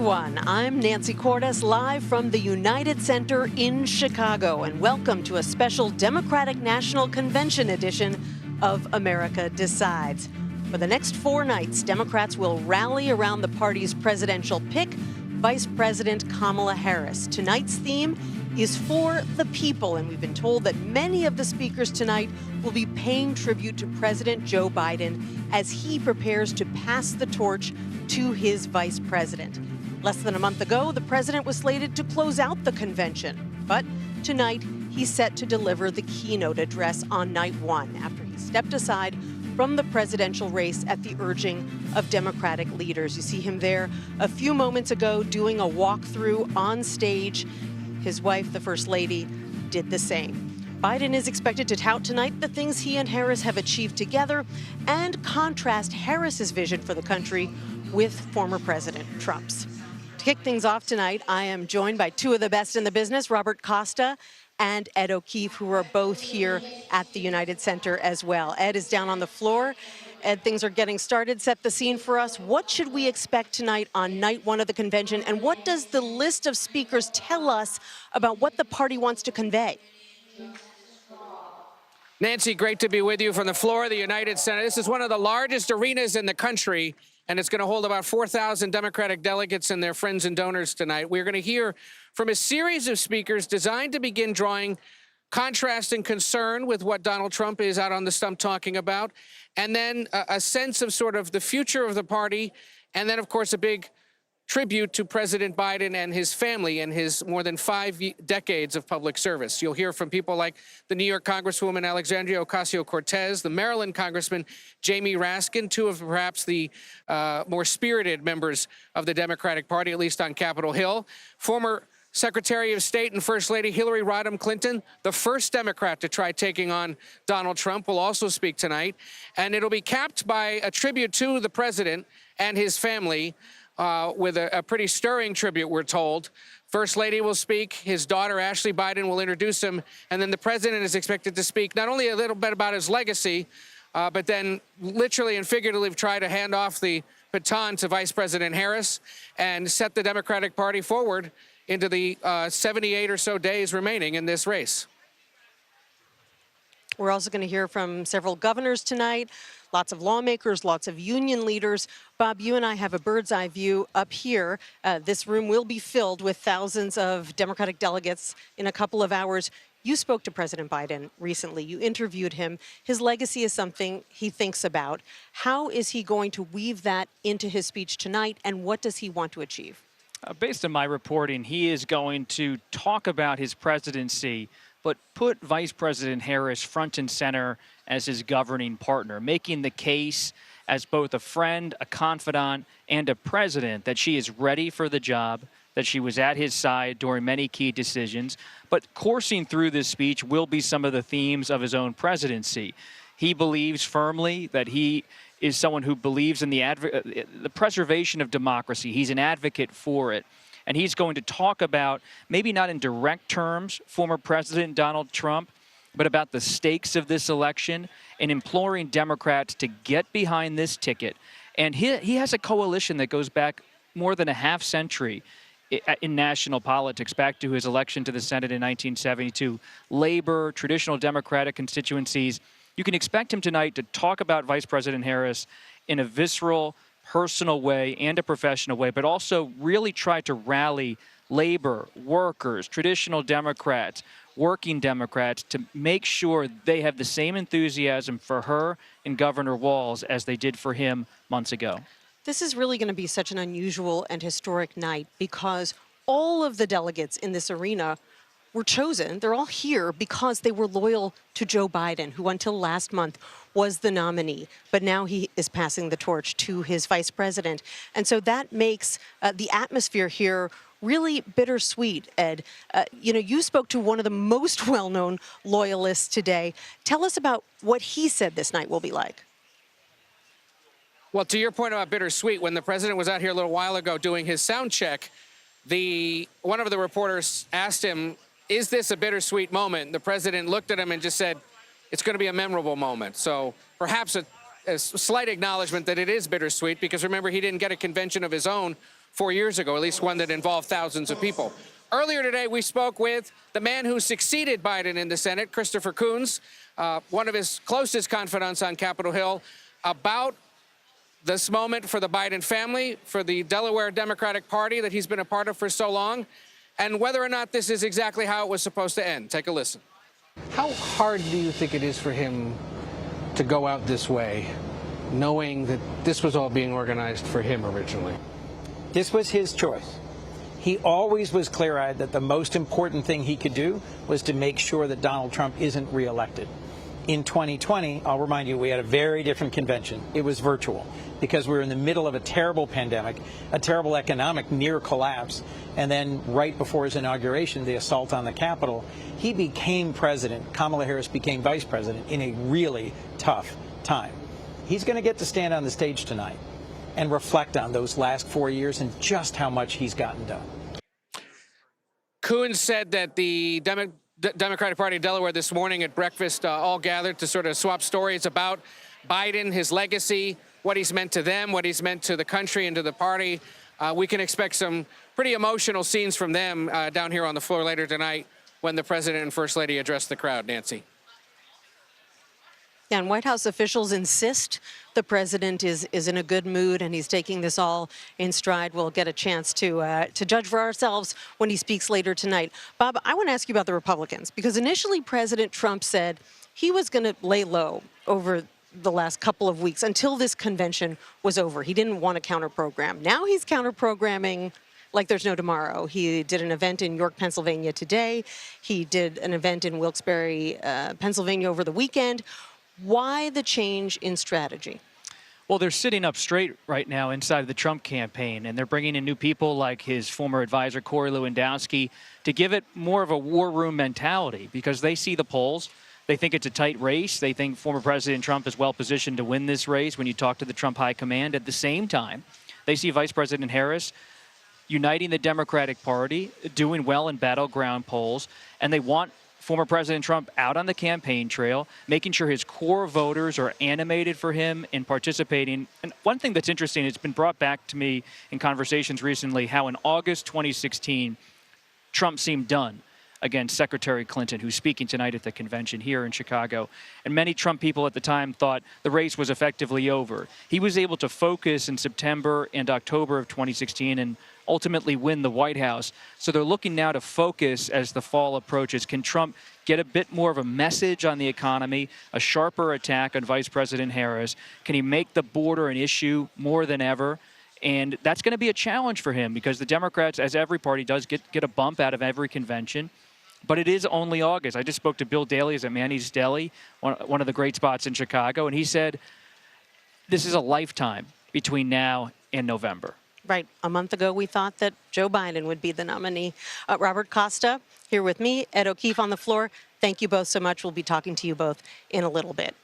everyone. I'm Nancy Cordes, live from the United Center in Chicago, and welcome to a special Democratic National Convention edition of America Decides. For the next 4 nights, Democrats will rally around the party's presidential pick, Vice President Kamala Harris. Tonight's theme is for the people, and we've been told that many of the speakers tonight will be paying tribute to President Joe Biden as he prepares to pass the torch to his vice president. Less than a month ago, the president was slated to close out the convention, but tonight he's set to deliver the keynote address on night 1 after he stepped aside from the presidential race at the urging of Democratic leaders. You see him there a few moments ago doing a walkthrough on stage. His wife, the First Lady, did the same. Biden is expected to tout tonight the things he and Harris have achieved together and contrast Harris's vision for the country with former President Trump's. To kick things off tonight, I am joined by 2 of the best in the business, Robert Costa and Ed O'Keefe, who are both here at the United Center as well. Ed is down on the floor. Ed, things are getting started. Set the scene for us. What should we expect tonight on night 1 of the convention, and what does the list of speakers tell us about what the party wants to convey? Nancy, great to be with you from the floor of the United Center. This is one of the largest arenas in the country, and it's going to hold about 4,000 Democratic delegates and their friends and donors tonight. We're going to hear from a series of speakers designed to begin drawing contrast and concern with what Donald Trump is out on the stump talking about, and then a sense of sort of the future of the party, and then, of course, a big tribute to President Biden and his family and his more than 5 decades of public service. You'll hear from people like the New York Congresswoman Alexandria Ocasio-Cortez, the Maryland Congressman Jamie Raskin, 2 of perhaps the more spirited members of the Democratic Party, at least on Capitol Hill, former Secretary of State and First Lady Hillary Rodham Clinton, the first Democrat to try taking on Donald Trump, will also speak tonight. And it'll be capped by a tribute to the president and his family, with a pretty stirring tribute, we're told. First Lady will speak. His daughter, Ashley Biden, will introduce him. And then the president is expected to speak not only a little bit about his legacy, but then literally and figuratively try to hand off the baton to Vice President Harris and set the Democratic Party forward into the 78 or so days remaining in this race. We're also going to hear from several governors tonight, lots of lawmakers, lots of union leaders. Bob, you and I have a bird's eye view up here. This room will be filled with thousands of Democratic delegates in a couple of hours. You spoke to President Biden recently. You interviewed him. His legacy is something he thinks about. How is he going to weave that into his speech tonight, and what does he want to achieve? Based on my reporting, he is going to talk about his presidency, but put Vice President Harris front and center as his governing partner, making the case as both a friend, a confidant, and a president that she is ready for the job, that she was at his side during many key decisions. But coursing through this speech will be some of the themes of his own presidency. He believes firmly that he is someone who believes in the preservation of democracy. He's an advocate for it. And he's going to talk about, maybe not in direct terms, former President Donald Trump, but about the stakes of this election and imploring Democrats to get behind this ticket. And he has a coalition that goes back more than a half century in national politics, back to his election to the Senate in 1972. Labor, traditional Democratic constituencies. You can expect him tonight to talk about Vice President Harris in a visceral, personal way and a professional way, but also really try to rally labor, workers, traditional Democrats, working Democrats to make sure they have the same enthusiasm for her and Governor Walz as they did for him months ago. This is really going to be such an unusual and historic night because all of the delegates in this arena were chosen. They're all here because they were loyal to Joe Biden, who until last month was the nominee. But now he is passing the torch to his vice president. And so that makes the atmosphere here really bittersweet, Ed. You spoke to one of the most well-known loyalists today. Tell us about what he said this night will be like. Well, to your point about bittersweet, when the president was out here a little while ago doing his sound check, one of the reporters asked him, is this a bittersweet moment? The president looked at him and just said, it's going to be a memorable moment. So perhaps a slight acknowledgement that it is bittersweet, because remember, he didn't get a convention of his own 4 years ago, at least one that involved thousands of people. Earlier today, we spoke with the man who succeeded Biden in the Senate, Christopher Coons, one of his closest confidants on Capitol Hill, about this moment for the Biden family, for the Delaware Democratic Party that he's been a part of for so long, and whether or not this is exactly how it was supposed to end. Take a listen. How hard do you think it is for him to go out this way, knowing that this was all being organized for him originally? This was his choice. He always was clear-eyed that the most important thing he could do was to make sure that Donald Trump isn't reelected. In 2020, I'll remind you, we had a very different convention. It was virtual because we were in the middle of a terrible pandemic, a terrible economic near collapse, and then right before his inauguration, the assault on the Capitol, he became president. Kamala Harris became vice president in a really tough time. He's going to get to stand on the stage tonight and reflect on those last 4 years and just how much he's gotten done. Coons said that the Democratic Party of Delaware this morning at breakfast all gathered to sort of swap stories about Biden, his legacy, what he's meant to them, what he's meant to the country and to the party. We can expect some pretty emotional scenes from them down here on the floor later tonight when the president and first lady address the crowd. Nancy. Yeah, and White House officials insist the president is in a good mood and he's taking this all in stride. We'll get a chance to judge for ourselves when he speaks later tonight. Bob, I want to ask you about the Republicans, because initially President Trump said he was going to lay low over the last couple of weeks until this convention was over. He didn't want to counter-program. Now he's counter-programming like there's no tomorrow. He did an event in York, Pennsylvania today. He did an event in Wilkes-Barre, Pennsylvania over the weekend. Why the change in strategy? Well, they're sitting up straight right now inside of the Trump campaign, and they're bringing in new people like his former advisor, Corey Lewandowski, to give it more of a war room mentality, because they see the polls. They think it's a tight race. They think former President Trump is well positioned to win this race when you talk to the Trump high command. At the same time, they see Vice President Harris uniting the Democratic Party, doing well in battleground polls, and they want former President Trump out on the campaign trail, making sure his core voters are animated for him and participating. And one thing that's interesting, it's been brought back to me in conversations recently, how in August 2016, Trump seemed done against Secretary Clinton, who's speaking tonight at the convention here in Chicago. And many Trump people at the time thought the race was effectively over. He was able to focus in September and October of 2016 and ultimately win the White House. So they're looking now to focus as the fall approaches. Can Trump get a bit more of a message on the economy, a sharper attack on Vice President Harris? Can he make the border an issue more than ever? And that's going to be a challenge for him, because the Democrats, as every party does, get a bump out of every convention. But it is only August. I just spoke to Bill Daley at Manny's Deli, one of the great spots in Chicago, and he said this is a lifetime between now and November. Right. A month ago, we thought that Joe Biden would be the nominee. Robert Costa here with me, Ed O'Keefe on the floor. Thank you both so much. We'll be talking to you both in a little bit.